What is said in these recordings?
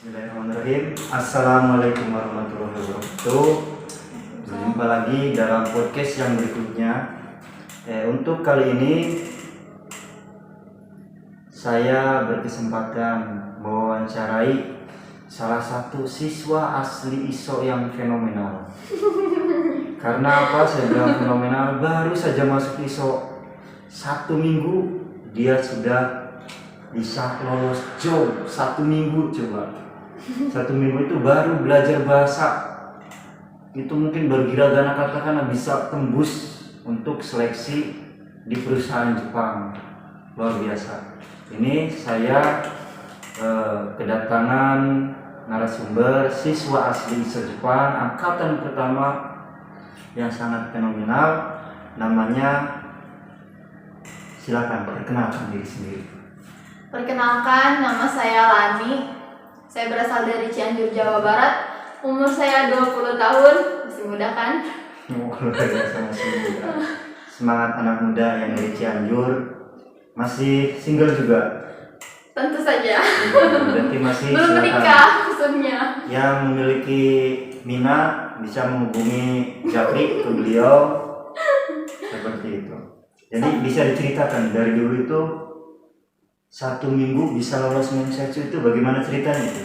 Bismillahirrahmanirrahim. Assalamualaikum warahmatullahi wabarakatuh. Berjumpa lagi dalam podcast yang berikutnya. Untuk kali ini saya berkesempatan mewawancarai salah satu siswa asli ISO yang fenomenal. Karena apa saya bilang fenomenal? Baru saja masuk ISO 1 minggu dia sudah bisa lolos job. 1 minggu coba. 1 minggu itu baru belajar bahasa. Itu mungkin bergila-gana katakan bisa tembus untuk seleksi di perusahaan Jepang. Luar biasa. Ini saya kedatangan narasumber siswa asli ISO Jepang angkatan pertama yang sangat fenomenal. Namanya, silakan perkenalkan diri sendiri. Perkenalkan, nama saya Lani. Saya berasal dari Cianjur, Jawa Barat. Umur saya 20 tahun. Masih muda kan? Masih muda. Semangat anak muda yang dari Cianjur. Masih single juga? Tentu saja. Berarti masih belum menikah maksudnya. Yang memiliki minat bisa menghubungi Japri ke beliau. Seperti itu. Jadi bisa diceritakan dari dulu itu 1 minggu bisa lolos Mensatsu itu bagaimana ceritanya itu?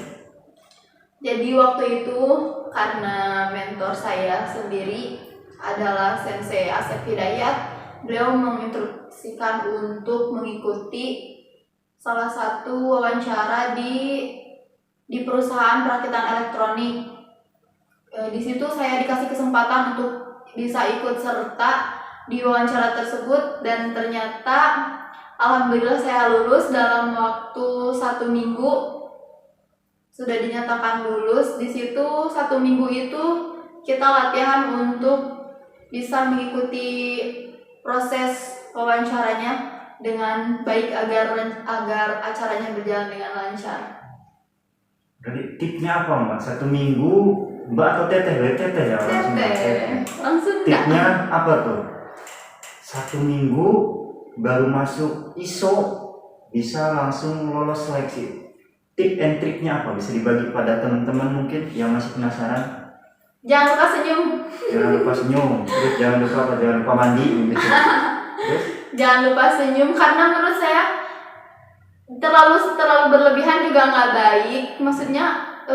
Jadi waktu itu karena mentor saya sendiri adalah Sensei Asep Hidayat, beliau menginstruksikan untuk mengikuti salah satu wawancara di perusahaan perakitan elektronik. Di situ saya dikasih kesempatan untuk bisa ikut serta di wawancara tersebut dan ternyata alhamdulillah saya lulus dalam waktu 1 minggu. Sudah dinyatakan lulus. Di situ 1 minggu itu kita latihan untuk bisa mengikuti proses wawancaranya dengan baik agar acaranya berjalan dengan lancar. Jadi tipnya apa Mbak? 1 minggu Mbak atau teteh? Teteh ya langsung tipnya apa tuh? 1 minggu baru masuk ISO bisa langsung lolos seleksi. Tip and triknya apa? Bisa dibagi pada teman-teman mungkin yang masih penasaran? Jangan lupa senyum. Jangan lupa senyum. Terus jangan lupa mandi gitu. Terus? Jangan lupa senyum karena menurut saya terlalu berlebihan juga nggak baik. Maksudnya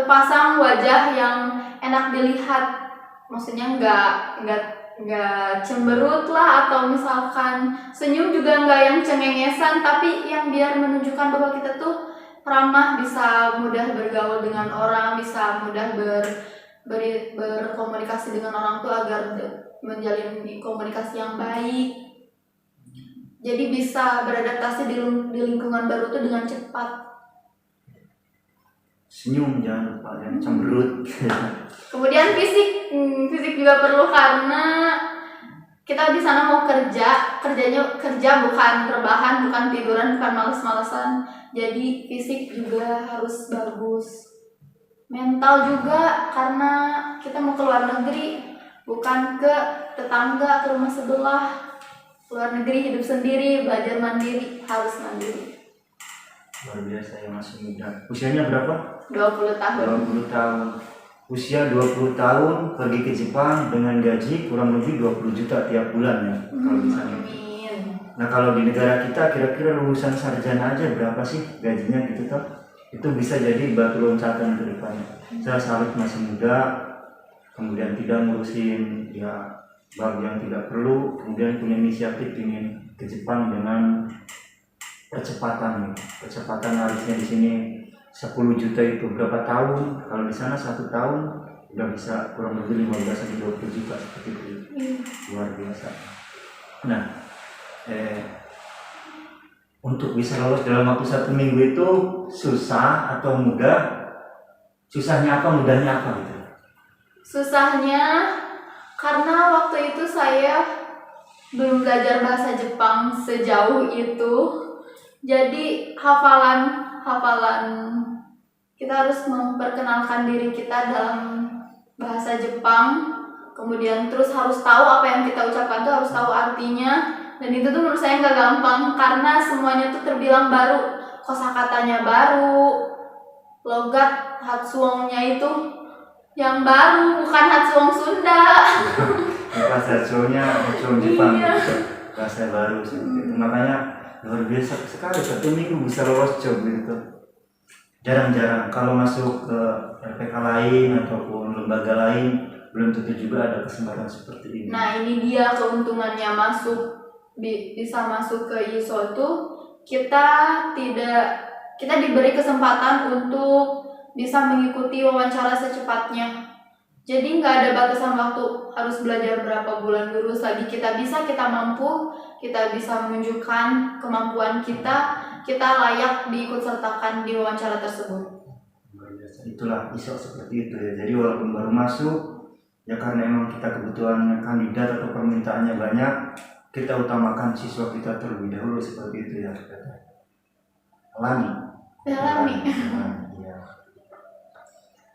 pasang wajah yang enak dilihat. Maksudnya nggak cemberut lah, atau misalkan senyum juga nggak yang cengengesan, tapi yang biar menunjukkan bahwa kita tuh ramah, bisa mudah bergaul dengan orang, bisa mudah berkomunikasi dengan orang tuh agar menjalin komunikasi yang baik. Jadi bisa beradaptasi di lingkungan baru tuh dengan cepat. Senyum jangan lupa, jangan cemberut. Kemudian fisik juga perlu karena kita di sana mau kerja bukan rebahan, bukan tiduran, bukan males-malesan. Jadi fisik juga harus bagus. Mental juga karena kita mau ke luar negeri, bukan ke tetangga, ke rumah sebelah. Luar negeri, hidup sendiri, belajar mandiri, harus mandiri. Luar biasa ya, masih muda. Usianya berapa? 20 tahun. 20 tahun. Usia 20 tahun pergi ke Jepang dengan gaji kurang lebih 20 juta tiap bulan ya, kalau di sana. Amin. Nah, kalau di negara kita kira-kira lulusan sarjana aja berapa sih gajinya gitu toh? Itu bisa jadi batu loncatan ke depannya. Saya salut masih muda, kemudian tidak ngurusin ya bab yang tidak perlu, kemudian punya inisiatif ingin ke Jepang dengan percepatan. Percepatan harusnya di sini 10 juta itu berapa tahun? Kalau di sana 1 tahun udah bisa kurang lebih 15 sampai 20 juta seperti itu. Luar biasa. Nah, untuk bisa lolos dalam waktu 1 minggu itu susah atau mudah? Susahnya apa, mudahnya apa gitu? Susahnya karena waktu itu saya belum belajar bahasa Jepang sejauh itu. Jadi hafalan kita harus memperkenalkan diri kita dalam bahasa Jepang. Kemudian terus harus tahu apa yang kita ucapkan tuh harus tahu artinya. Dan itu tuh menurut saya nggak gampang karena semuanya tuh terbilang baru, kosakatanya baru, logat Hatsuongnya itu yang baru, bukan Hatsuong Sunda. bahasa Hatsuong Jepang, Iya. bahasa baru seperti itu. Makanya luar biasa sekali, 1 minggu bisa lolos job gitu. Jarang-jarang kalau masuk ke RPK lain ataupun lembaga lain belum tentu juga ada kesempatan seperti ini. Nah ini dia keuntungannya bisa masuk ke ISO tuh, kita diberi kesempatan untuk bisa mengikuti wawancara secepatnya. Jadi nggak ada batasan waktu harus belajar berapa bulan dulu. Selagi kita mampu, kita bisa menunjukkan kemampuan kita layak diikut sertakan di wawancara tersebut. Itulah ISO seperti itu ya. Jadi walaupun baru masuk, ya karena emang kita kebutuhan kandidat atau permintaannya banyak, kita utamakan siswa kita terlebih dahulu seperti itu ya. Alami. Iya.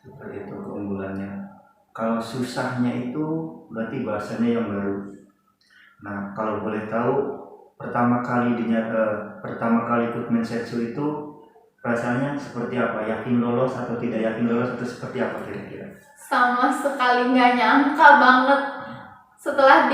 Seperti itu keunggulannya. Kalau susahnya itu berarti bahasanya yang baru. Nah, kalau boleh tahu pertama kali ikut Mensetsu itu rasanya seperti apa? Yakin lolos atau tidak yakin lolos atau seperti apa kira-kira? Sama sekali nggak nyangka banget setelah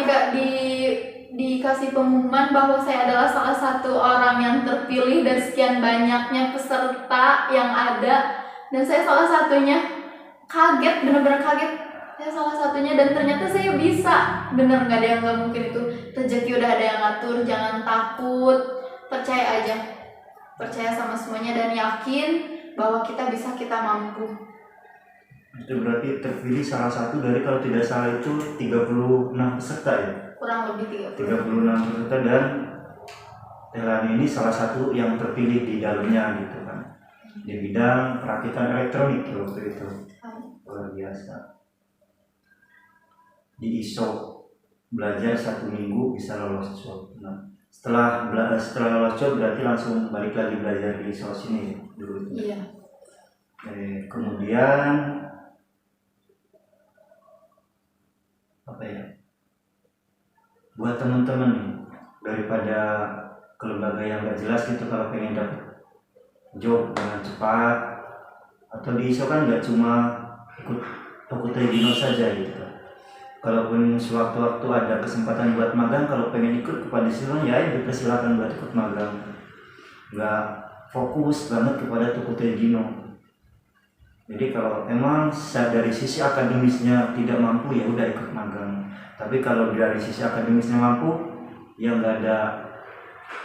dikasih pengumuman bahwa saya adalah salah satu orang yang terpilih dari sekian banyaknya peserta yang ada, dan saya salah satunya. Kaget, bener-bener kaget. Saya salah satunya dan ternyata saya bisa. Bener, nggak ada yang nggak mungkin itu. Rezeki udah ada yang ngatur, jangan takut, percaya aja, percaya sama semuanya dan yakin bahwa kita bisa, kita mampu. Itu berarti terpilih salah satu dari, kalau tidak salah itu 36 peserta ya? Kurang lebih 36 peserta, dan Tehlani ini salah satu yang terpilih di dalamnya gitu kan, di bidang perakitan elektronik waktu itu. Luar biasa. Di ISO belajar 1 minggu bisa lolos job. Nah, setelah lolos job berarti langsung balik lagi belajar di ISO sini dulu. Iya. Kemudian apa ya? Buat teman-teman nih, daripada ke lembaga yang gak jelas gitu, kalau pengen dapat job dengan cepat, atau di ISO kan gak cuma ikut Tokutei Gino saja gitu. Kalaupun sewaktu-waktu ada kesempatan buat magang, kalau pengen ikut kepada ISO ya dipersilakan buat ikut magang. Nggak fokus banget kepada Tokutei Gino. Jadi kalau emang dari sisi akademisnya tidak mampu, ya udah ikut magang. Tapi kalau dari sisi akademisnya mampu, ya nggak ada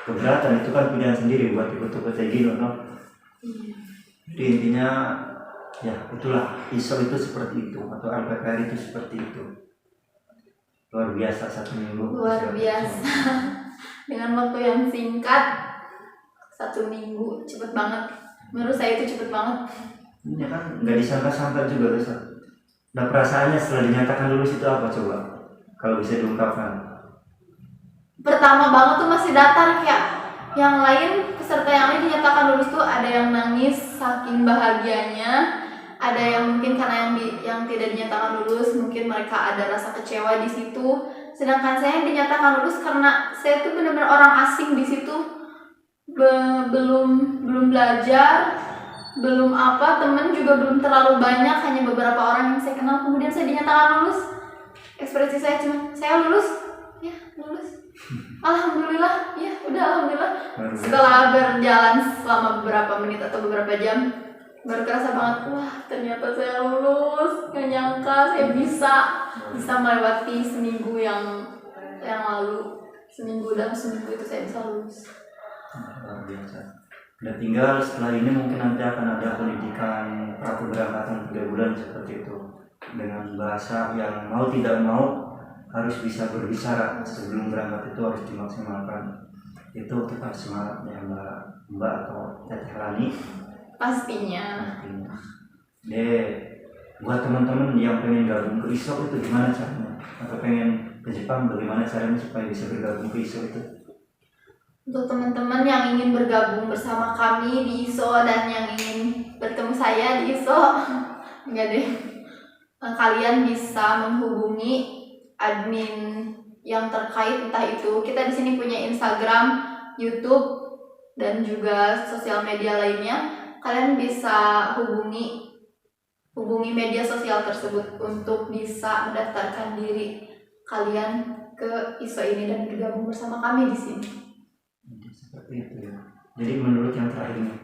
keberatan, itu kan pilihan sendiri buat ikut Tokutei Gino, no? Jadi intinya ya itulah ISO itu seperti itu, atau LPPR itu seperti itu. Luar biasa 1 minggu. Luar biasa. Dengan waktu yang singkat 1 minggu, cepet banget. Menurut saya itu cepet banget. Ini kan nggak disangka-sangka juga guys. Nah, perasaannya setelah dinyatakan lulus itu apa coba? Kalau bisa diungkapkan. Pertama banget tuh masih datar, kayak yang lain, peserta yang lain dinyatakan lulus tuh ada yang nangis saking bahagianya, ada yang mungkin karena yang tidak dinyatakan lulus mungkin mereka ada rasa kecewa di situ. Sedangkan saya yang dinyatakan lulus karena saya tuh benar-benar orang asing di situ, belum belajar, belum apa, temen juga belum terlalu banyak, hanya beberapa orang yang saya kenal. Kemudian saya dinyatakan lulus, ekspresi saya cuma, saya lulus, ya lulus, alhamdulillah, ya udah alhamdulillah. Setelah berjalan selama beberapa menit atau beberapa jam, baru kerasa banget, wah ternyata saya lulus. Gak nyangka saya bisa melewati seminggu yang lalu. Seminggu itu saya bisa lulus. Luar biasa. Dan tinggal setelah ini mungkin nanti akan ada pendidikan prakeberangkatan 3 bulan seperti itu, dengan bahasa yang mau tidak mau harus bisa berbicara sebelum berangkat, itu harus dimaksimalkan. Itu tetap semangatnya Mbak atau Teteh Lani. Pastinya. Buat teman-teman yang pengen gabung ke ISO itu gimana caranya? Atau pengen ke Jepang, bagaimana caranya supaya bisa bergabung ke ISO itu? Untuk teman-teman yang ingin bergabung bersama kami di ISO dan yang ingin bertemu saya di ISO, enggak deh, kalian bisa menghubungi admin yang terkait, entah itu kita di sini punya Instagram, YouTube, dan juga sosial media lainnya. kalian bisa hubungi media sosial tersebut untuk bisa mendaftarkan diri kalian ke ISO ini dan bergabung bersama kami di sini. Jadi seperti itu ya. Jadi menurut yang terakhir ini,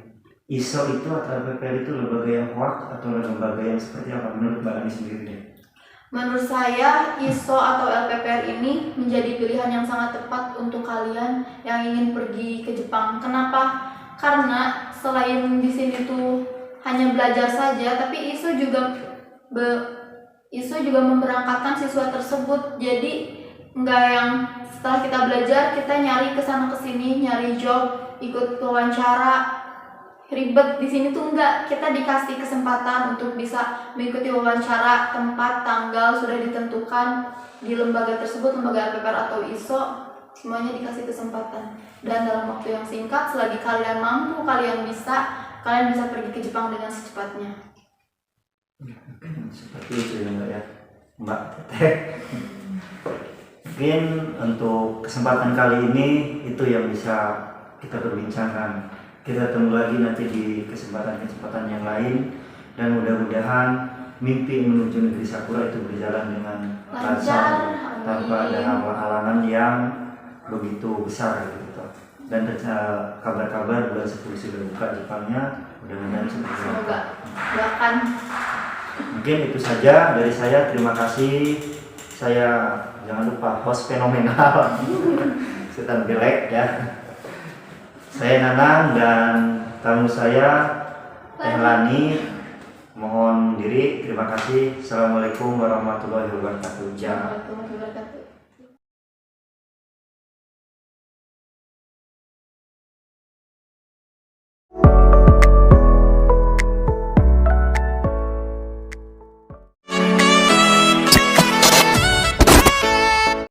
ISO itu atau LPPR itu lembaga yang hoak atau lembaga yang seperti apa menurut Mbak Ani sendiri deh? Menurut saya, ISO atau LPPR ini menjadi pilihan yang sangat tepat untuk kalian yang ingin pergi ke Jepang. Kenapa? Karena selain di sini tuh hanya belajar saja, tapi ISO juga memberangkatkan siswa tersebut. Jadi nggak yang setelah kita belajar kita nyari kesana kesini, nyari job, ikut wawancara, ribet. Di sini tuh enggak, kita dikasih kesempatan untuk bisa mengikuti wawancara, tempat, tanggal sudah ditentukan di lembaga tersebut, lembaga LPPR atau ISO, semuanya dikasih kesempatan. Dan dalam waktu yang singkat, selagi kalian mampu, kalian bisa pergi ke Jepang dengan secepatnya. Seperti itu ya Mbak ya, Mbak Teteh. Mungkin untuk kesempatan kali ini itu yang bisa kita perbincangkan. Kita tunggu lagi nanti di kesempatan-kesempatan yang lain, dan mudah-mudahan mimpi menuju negeri Sakura itu berjalan dengan lancar tanpa ada halangan yang begitu besar gitu. Dan kabar-kabar bulan 10 sudah buka Jepangnya, mudah-mudahan seperti itu. Semoga doakan. Mungkin itu saja dari saya. Terima kasih. Saya jangan lupa host fenomenal Setan Gelek ya. Saya Nanang dan tamu saya Teh Lani. Mohon diri. Terima kasih. Assalamualaikum warahmatullahi wabarakatuh.